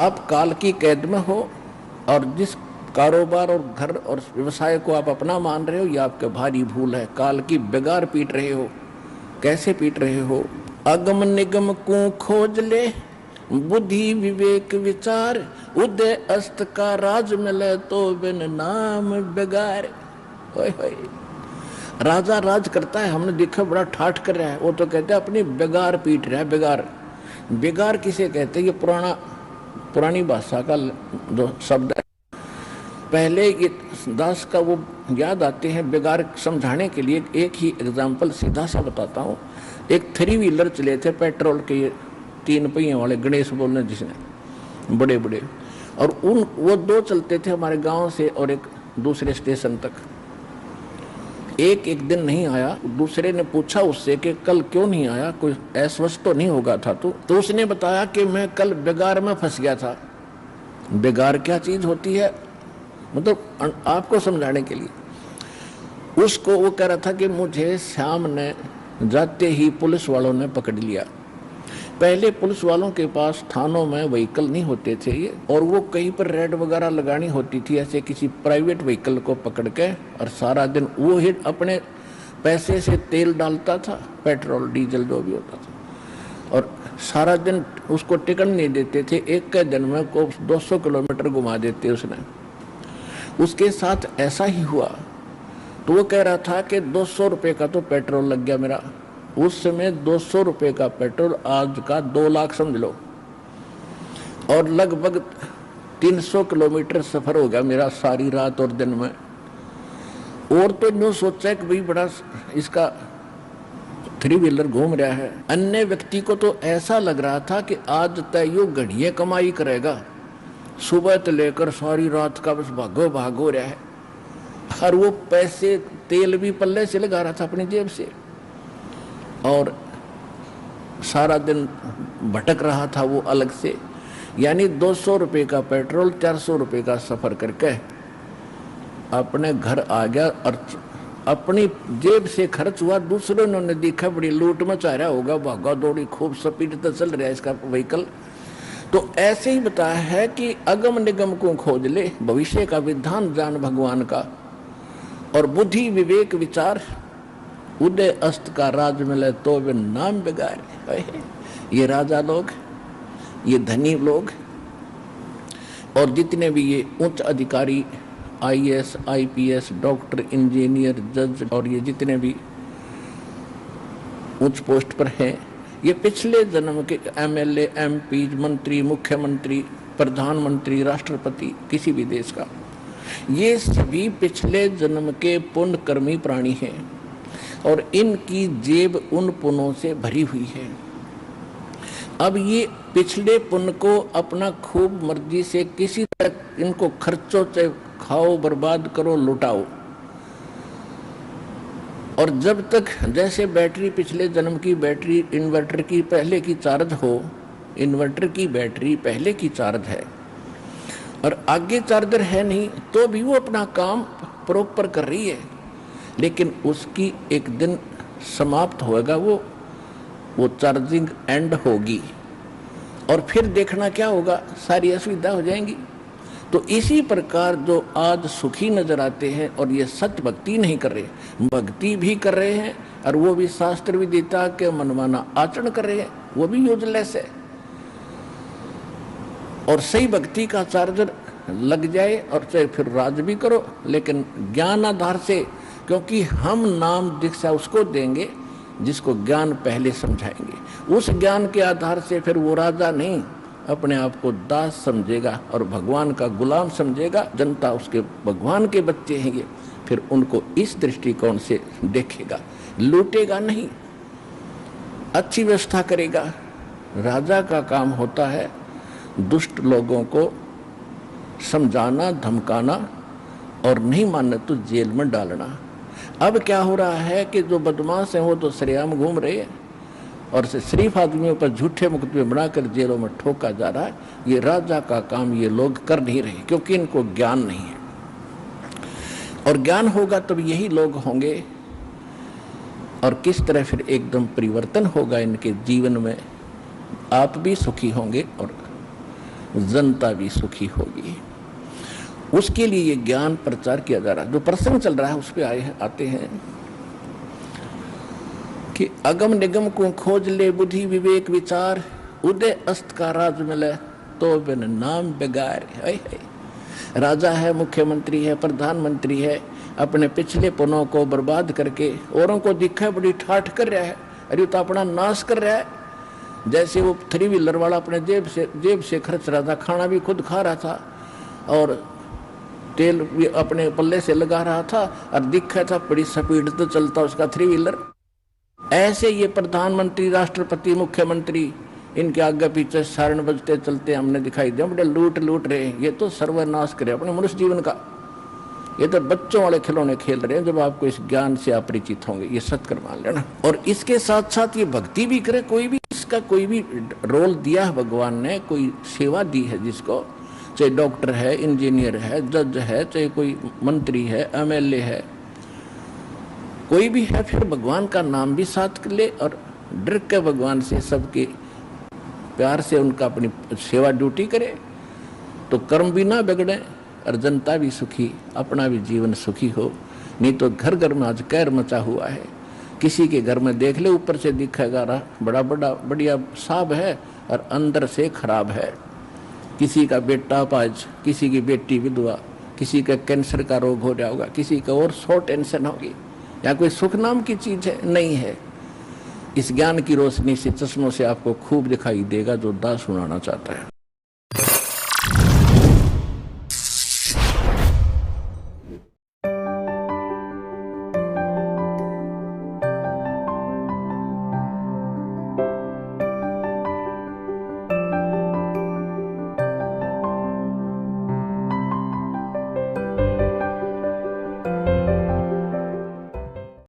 आप काल की कैद में हो और जिस कारोबार और घर और व्यवसाय को आप अपना मान रहे हो, ये आपके भारी भूल है। काल की बेगार पीट रहे हो। कैसे पीट रहे हो? अगम निगम को खोज ले, बुद्धि विवेक विचार, उदय अस्त का राज मिले तो बिन नाम बेगार। ओए होए, राजा राज करता है, हमने देखा बड़ा ठाठ कर रहा है, वो तो कहते हैं अपनी बेगार पीट रहा है। बेगार, बेगार किसे कहते हैं? ये पुरानी भाषा का जो शब्द है। पहले ये दास का वो याद आते हैं बेगार समझाने के लिए। एक ही एग्जाम्पल सीधा सा बताता हूँ। एक 3 व्हीलर चले थे पेट्रोल के, ये 3 पहिए वाले, गणेश बोलने जिसने, बड़े बड़े, और वो 2 चलते थे हमारे गांव से और एक दूसरे स्टेशन तक। एक दिन नहीं आया। दूसरे ने पूछा उससे कि कल क्यों नहीं आया, कोई अस्वस्थ तो नहीं होगा था? तो उसने बताया कि मैं कल बेगार में फंस गया था। बेगार क्या चीज होती है, मतलब आपको समझाने के लिए। उसको वो कह रहा था कि मुझे शाम ने जाते ही पुलिस वालों ने पकड़ लिया। पहले पुलिस वालों के पास थानों में व्हीकल नहीं होते थे ये, और वो कहीं पर रेड वगैरह लगानी होती थी ऐसे किसी प्राइवेट व्हीकल को पकड़ के, और सारा दिन वो ही अपने पैसे से तेल डालता था, पेट्रोल डीजल जो भी होता था, और सारा दिन उसको टिकट नहीं देते थे। एक के दिन में को 200 किलोमीटर घुमा देते उसने। उसके साथ ऐसा ही हुआ। तो वो कह रहा था कि 200 रुपये का तो पेट्रोल लग गया मेरा। उस समय 200 रुपये का पेट्रोल आज का 2 लाख समझ लो, और लगभग 300 किलोमीटर सफर हो गया मेरा सारी रात और दिन में। और तो यूँ सोचा कि भाई बड़ा इसका 3 व्हीलर घूम रहा है। अन्य व्यक्ति को तो ऐसा लग रहा था कि आज तय यू घड़िए कमाई करेगा, सुबह से लेकर सारी रात का बस भागो भागो रहा है। और वो पैसे तेल भी पल्ले से लगा रहा था अपनी जेब से, और सारा दिन भटक रहा था वो अलग से। यानी 200 रुपये का पेट्रोल 400 रुपये का सफर करके अपने घर आ गया, और अपनी जेब से खर्च हुआ। दूसरों ने देखा बड़ी लूट मचा रहा होगा, भागा दौड़ी खूब स्पीड तो चल रहा है इसका व्हीकल। तो ऐसे ही बताया है कि अगम निगम को खोज ले, भविष्य का विधान जान भगवान का, और बुद्धि विवेक विचार, उदय अस्त का राज मिले तो वे नाम बेगार। ये राजा लोग, ये धनी लोग, और जितने भी ये उच्च अधिकारी, IAS, IPS, डॉक्टर, इंजीनियर, जज, और ये जितने भी उच्च पोस्ट पर हैं, ये पिछले जन्म के MLA, MP, मंत्री, मुख्यमंत्री, प्रधानमंत्री, राष्ट्रपति किसी भी देश का, ये सभी पिछले जन्म के पुण्यकर्मी प्राणी हैं, और इनकी जेब उन पुण्यों से भरी हुई है। अब ये पिछले पुण्य को अपना खूब मर्जी से किसी तरह इनको खर्चों से खाओ, बर्बाद करो, लुटाओ। और जब तक जैसे बैटरी, पिछले जन्म की बैटरी इन्वर्टर की पहले की चार्ज हो, इन्वर्टर की बैटरी पहले की चार्ज है और आगे चार्जर है नहीं, तो भी वो अपना काम प्रॉपर कर रही है। लेकिन उसकी एक दिन समाप्त होगा, वो चार्जिंग एंड होगी, और फिर देखना क्या होगा, सारी असुविधा हो जाएंगी। तो इसी प्रकार जो आज सुखी नजर आते हैं और ये सत्य भक्ति नहीं कर रहे, भक्ति भी कर रहे हैं और वो भी शास्त्र विदिता के मनमाना आचरण कर रहे हैं, वो भी यूजलेस है। और सही भक्ति का चार्जर लग जाए और चाहे फिर राज भी करो, लेकिन ज्ञान आधार से, क्योंकि हम नाम दीक्षा उसको देंगे जिसको ज्ञान पहले समझाएंगे। उस ज्ञान के आधार से फिर वो राजा नहीं, अपने आप को दास समझेगा और भगवान का गुलाम समझेगा। जनता उसके भगवान के बच्चे हैं ये, फिर उनको इस दृष्टिकोण से देखेगा, लूटेगा नहीं, अच्छी व्यवस्था करेगा। राजा का काम होता है दुष्ट लोगों को समझाना, धमकाना, और नहीं मानना तो जेल में डालना। अब क्या हो रहा है कि जो बदमाश हैं वो तो सरेआम घूम रहे हैं और शरीफ आदमियों पर झूठे मुकदमे बनाकर जेलों में ठोका जा रहा है। ये राजा का काम ये लोग कर नहीं रहे, क्योंकि इनको ज्ञान नहीं है। और ज्ञान होगा तब यही लोग होंगे, और किस तरह फिर एकदम परिवर्तन होगा इनके जीवन में। आप भी सुखी होंगे और जनता भी सुखी होगी। उसके लिए ये ज्ञान प्रचार किया जा रहा है। जो प्रसंग चल रहा है उस पे आते हैं कि अगम निगम को खोज ले बुद्धि विवेक विचार, उदय अस्त का राज मिले तो बिन नाम बेगार। राजा है, मुख्यमंत्री है, प्रधानमंत्री है, अपने पिछले पनों को बर्बाद करके औरों को दिखा बड़ी ठाठ कर रहा है, अरे तो अपना नाश कर रहा है। जैसे वो 3 व्हीलर वाला अपने जेब से खर्च रहा था, खाना भी खुद खा रहा था और तेल भी अपने पल्ले से लगा रहा था और दिखा था बड़ी स्पीड तो चलता उसका 3 व्हीलर। ऐसे ये प्रधानमंत्री, राष्ट्रपति, मुख्यमंत्री, इनके आगे पीछे सारण बजते चलते हमने दिखाई दिया, बड़े लूट रहे हैं। ये तो सर्वनाश करे अपने मनुष्य जीवन का। ये तो बच्चों वाले खिलौने खेल रहे हैं। जब आपको इस ज्ञान से अपरिचित होंगे, ये सत्य मान लेना। और इसके साथ साथ ये भक्ति भी करे। कोई भी इसका कोई भी रोल दिया है भगवान ने, कोई सेवा दी है जिसको, चाहे डॉक्टर है, इंजीनियर है, जज है, चाहे कोई मंत्री है, MLA है, कोई भी है, फिर भगवान का नाम भी साथ ले और डर के भगवान से सबके प्यार से उनका अपनी सेवा ड्यूटी करे, तो कर्म भी ना बिगड़े और जनता भी सुखी, अपना भी जीवन सुखी हो। नहीं तो घर घर में आज कहर मचा हुआ है। किसी के घर में देख ले, ऊपर से दिखेगा बड़ा बढ़िया साहब है और अंदर से खराब है। किसी का बेटा अपाहिज, किसी की बेटी विधवा, किसी का कैंसर का रोग हो रहा होगा, किसी का और 100 टेंशन होगी। या कोई सुख नाम की चीज है? नहीं है। इस ज्ञान की रोशनी से, चश्मों से आपको खूब दिखाई देगा जो दास सुनाना चाहता है।